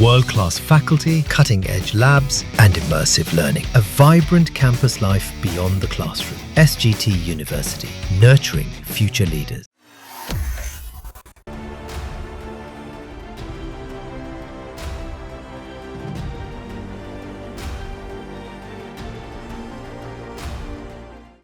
World-class faculty, cutting-edge labs and immersive learning. A vibrant campus life beyond the classroom. SGT University, nurturing future leaders.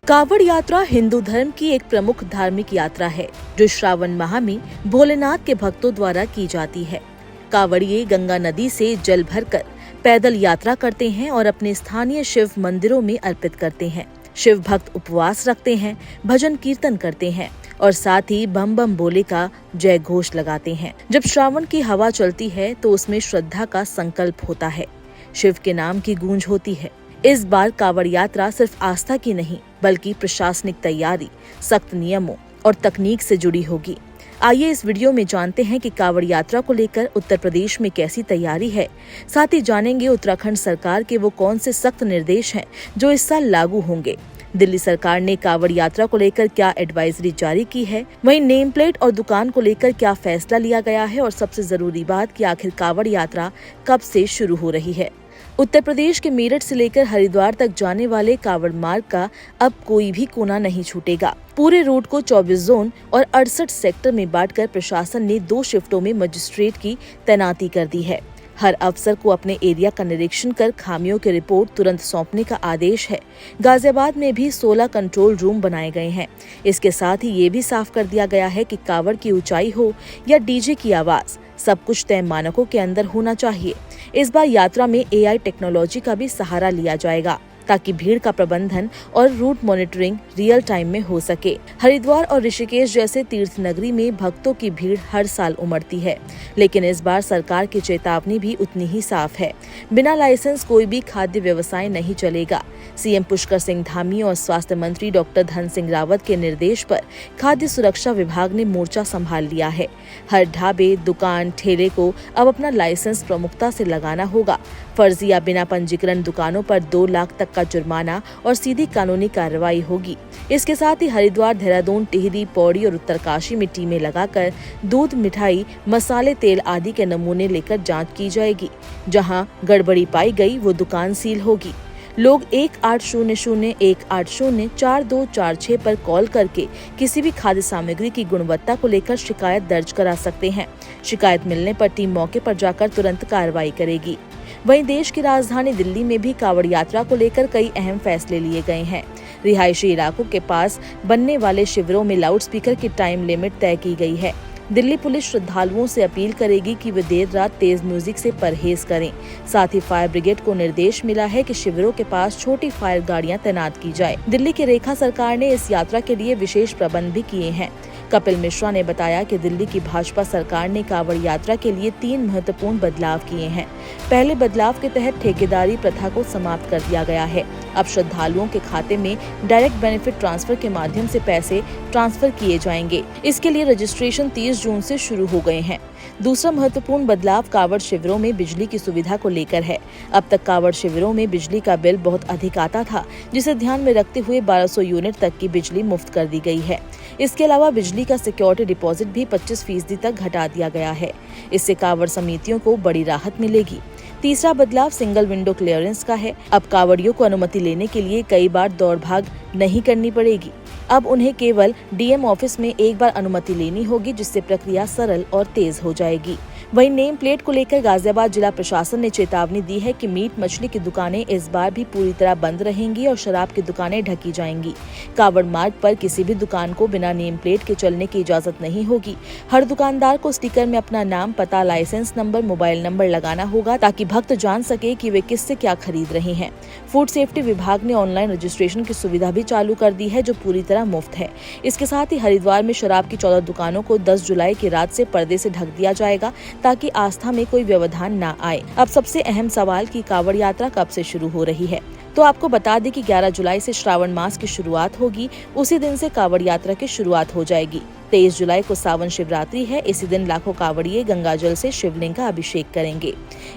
कावड़ यात्रा हिंदू धर्म की एक प्रमुख धार्मिक यात्रा है जो श्रावण माह में भोलेनाथ के भक्तों द्वारा की जाती है। कावड़िये गंगा नदी से जल भरकर पैदल यात्रा करते हैं और अपने स्थानीय शिव मंदिरों में अर्पित करते हैं। शिव भक्त उपवास रखते हैं, भजन कीर्तन करते हैं और साथ ही बम बम बोले का जय घोष लगाते हैं। जब श्रावण की हवा चलती है तो उसमें श्रद्धा का संकल्प होता है, शिव के नाम की गूंज होती है। इस बार कावड़ यात्रा सिर्फ आस्था की नहीं बल्कि प्रशासनिक तैयारी, सख्त नियमों और तकनीक से जुड़ी होगी। आइए इस वीडियो में जानते हैं कि कावड़ यात्रा को लेकर उत्तर प्रदेश में कैसी तैयारी है। साथ ही जानेंगे उत्तराखंड सरकार के वो कौन से सख्त निर्देश हैं जो इस साल लागू होंगे। दिल्ली सरकार ने कावड़ यात्रा को लेकर क्या एडवाइजरी जारी की है, वहीं नेम प्लेट और दुकान को लेकर क्या फैसला लिया गया है और सबसे जरूरी बात कि आखिर कावड़ यात्रा कब से शुरू हो रही है। उत्तर प्रदेश के मेरठ से लेकर हरिद्वार तक जाने वाले कावड़ मार्ग का अब कोई भी कोना नहीं छूटेगा। पूरे रूट को 24 जोन और 68 सेक्टर में बांटकर प्रशासन ने 2 शिफ्टों में मजिस्ट्रेट की तैनाती कर दी है। हर अफसर को अपने एरिया का निरीक्षण कर खामियों की रिपोर्ट तुरंत सौंपने का आदेश है। गाजियाबाद में भी 16 कंट्रोल रूम बनाए गए हैं। इसके साथ ही ये भी साफ कर दिया गया है कि कावड़ की ऊंचाई हो या डीजे की आवाज, सब कुछ तय मानकों के अंदर होना चाहिए। इस बार यात्रा में AI टेक्नोलॉजी का भी सहारा लिया जाएगा ताकि भीड़ का प्रबंधन और रूट मॉनिटरिंग रियल टाइम में हो सके। हरिद्वार और ऋषिकेश जैसे तीर्थ नगरी में भक्तों की भीड़ हर साल उमड़ती है, लेकिन इस बार सरकार की चेतावनी भी उतनी ही साफ है। बिना लाइसेंस कोई भी खाद्य व्यवसाय नहीं चलेगा। सीएम पुष्कर सिंह धामी और स्वास्थ्य मंत्री डॉक्टर धन सिंह रावत के निर्देश पर खाद्य सुरक्षा विभाग ने मोर्चा संभाल लिया है। हर ढाबे, दुकान, ठेले को अब अपना लाइसेंस प्रमुखता से लगाना होगा। फर्जी या बिना पंजीकरण दुकानों पर 2 लाख तक का जुर्माना और सीधी कानूनी कार्रवाई होगी। इसके साथ ही हरिद्वार, देहरादून, टिहरी, पौड़ी और उत्तरकाशी में टीमें लगाकर दूध, मिठाई, मसाले, तेल आदि के नमूने लेकर जांच की जाएगी। जहां गड़बड़ी पाई गई वो दुकान सील होगी। लोग 1800-180-4246 पर कॉल करके किसी भी खाद्य सामग्री की गुणवत्ता को लेकर शिकायत दर्ज करा सकते हैं। शिकायत मिलने पर टीम मौके पर जाकर तुरंत कार्रवाई करेगी। वहीं देश की राजधानी दिल्ली में भी कावड़ यात्रा को लेकर कई अहम फैसले लिए गए हैं। रिहायशी इलाकों के पास बनने वाले शिविरों में लाउडस्पीकर की टाइम लिमिट तय की गई है। दिल्ली पुलिस श्रद्धालुओं से अपील करेगी कि वे देर रात तेज म्यूजिक से परहेज करें। साथ ही फायर ब्रिगेड को निर्देश मिला है कि शिविरों के पास छोटी फायर गाड़ियां तैनात की जाए। दिल्ली की रेखा सरकार ने इस यात्रा के लिए विशेष प्रबंध भी किए हैं। कपिल मिश्रा ने बताया कि दिल्ली की भाजपा सरकार ने कावड़ यात्रा के लिए 3 महत्वपूर्ण बदलाव किए हैं। पहले बदलाव के तहत ठेकेदारी प्रथा को समाप्त कर दिया गया है। अब श्रद्धालुओं के खाते में डायरेक्ट बेनिफिट ट्रांसफर के माध्यम से पैसे ट्रांसफर किए जाएंगे। इसके लिए रजिस्ट्रेशन 30 जून से शुरू हो गए हैं। दूसरा महत्वपूर्ण बदलाव कावड़ शिविरों में बिजली की सुविधा को लेकर है। अब तक कावड़ शिविरों में बिजली का बिल बहुत अधिक आता था, जिसे ध्यान में रखते हुए 1200 यूनिट तक की बिजली मुफ्त कर दी गई है। इसके अलावा बिजली का सिक्योरिटी डिपॉजिट भी 25% तक घटा दिया गया है। इससे कावड़ समितियों को बड़ी राहत मिलेगी। तीसरा बदलाव सिंगल विंडो क्लियरेंस का है। अब कावड़ियों को अनुमति लेने के लिए कई बार दौड़ भाग नहीं करनी पड़ेगी। अब उन्हें केवल डीएम ऑफिस में एक बार अनुमति लेनी होगी, जिससे प्रक्रिया सरल और तेज हो जाएगी। वहीं नेम प्लेट को लेकर गाजियाबाद जिला प्रशासन ने चेतावनी दी है कि मीट मछली की दुकानें इस बार भी पूरी तरह बंद रहेंगी और शराब की दुकानें ढकी जाएंगी। कावड़ मार्ग पर किसी भी दुकान को बिना नेम प्लेट के चलने की इजाजत नहीं होगी। हर दुकानदार को स्टिकर में अपना नाम, पता, लाइसेंस नंबर, मोबाइल नंबर लगाना होगा ताकि भक्त जान सके कि वे किससे क्या खरीद रहे हैं। फूड सेफ्टी विभाग ने ऑनलाइन रजिस्ट्रेशन की सुविधा भी चालू कर दी है, जो पूरी तरह मुफ्त है। इसके साथ ही हरिद्वार में शराब की 14 दुकानों को 10 जुलाई की रात से पर्दे से ढक दिया जाएगा ताकि आस्था में कोई व्यवधान न आए। अब सबसे अहम सवाल कि कावड़ यात्रा कब से शुरू हो रही है। तो आपको बता दें कि 11 जुलाई से श्रावण मास की शुरुआत होगी। उसी दिन से कावड़ यात्रा की शुरुआत हो जाएगी। 23 जुलाई को सावन शिवरात्रि है। इसी दिन लाखों कांवड़िए गंगा जल से शिवलिंग का अभिषेक करेंगे।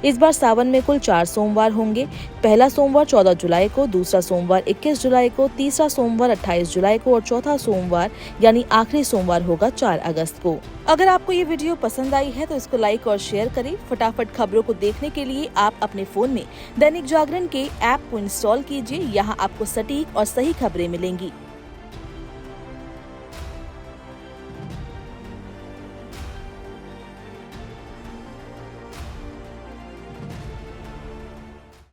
इस बार सावन में कुल 4 सोमवार होंगे। पहला सोमवार 14 जुलाई को, दूसरा सोमवार 21 जुलाई को, तीसरा सोमवार 28 जुलाई को और चौथा सोमवार यानी आखिरी सोमवार होगा 4 अगस्त को। अगर आपको ये वीडियो पसंद आई है तो इसको लाइक और शेयर करें। फटाफट खबरों को देखने के लिए आप अपने फोन में दैनिक जागरण के ऐप को इंस्टॉल कीजिए। यहाँ आपको सटीक और सही खबरें मिलेंगी।